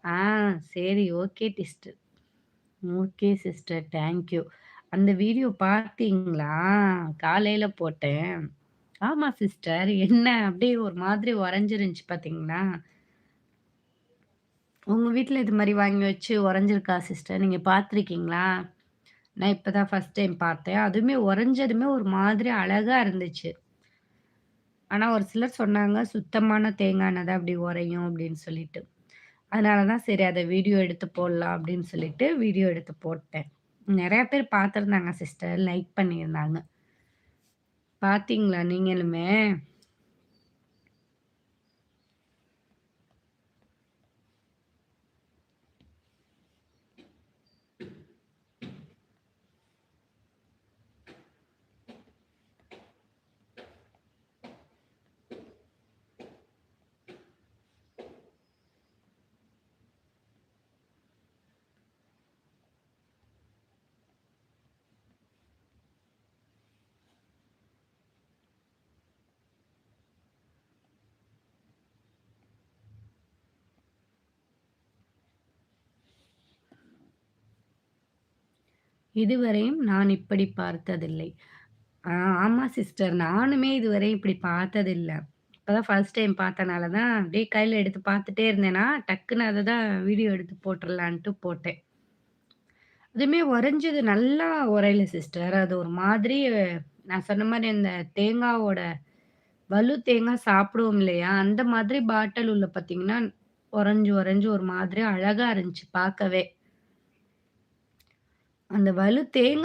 ஆ சரி. Okay sister. Okay sister. Thank you. அந்த video பார்த்தீங்களா? காலையில போட்டேன். ஆமா சிஸ்டர். என்ன அப்படியே ஒரு மாதிரி உறைஞ்சிருந்துச்சு பார்த்தீங்களா? உங்க வீட்ல இது மாரி வாங்கி வச்சு உறைஞ்சிருக்கா சிஸ்டர்? நீங்க பார்த்துருக்கீங்களா? நான் இப்ப தான் ஃபர்ஸ்ட் டைம் பார்த்தேன். அதுவுமே உறைஞ்சதுமே ஒரு மாதிரி அழகா இருந்துச்சு. ஆனா ஒரு சிலர் சொன்னாங்க, சுத்தமான தேங்காய் எண்ணெய் தான் அப்படி உறையும் அப்படின்னு சொல்லிட்டு. அதனால தான் சரி அத வீடியோ எடுத்து போடலாம் அப்படின்னு சொல்லிட்டு வீடியோ எடுத்து போட்டேன். நெறைய பேர் பார்த்துருந்தாங்க சிஸ்டர். லைக் பண்ணியிருந்தாங்க. பார்த்தீங்களா நீங்களுமே? இதுவரையும் நான் இப்படி பார்த்ததில்லை. ஆ ஆமா சிஸ்டர். நானுமே இதுவரை இப்படி பார்த்ததில்ல. இப்பதான் ஃபர்ஸ்ட் டைம் பார்த்தனால தான் அப்படியே கையில எடுத்து பார்த்துட்டே இருந்தேனா, டக்குன்னு அத தான் வீடியோ எடுத்து போட்டுறலான்ட்டு போட்டேன். அதுவுமே உறைஞ்சது நல்லா உறையல சிஸ்டர். அது ஒரு மாதிரி நான் சொன்ன மாரி அந்த தேங்காவோட வலு தேங்காய் சாப்பிடுவோம் இல்லையா? அந்த மாதிரி பாட்டில் உள்ள பார்த்தீங்கன்னா, உறைஞ்சு உறைஞ்சு ஒரு மாதிரி அழகா இருந்துச்சு பார்க்கவே. அந்த வலு தேங்கா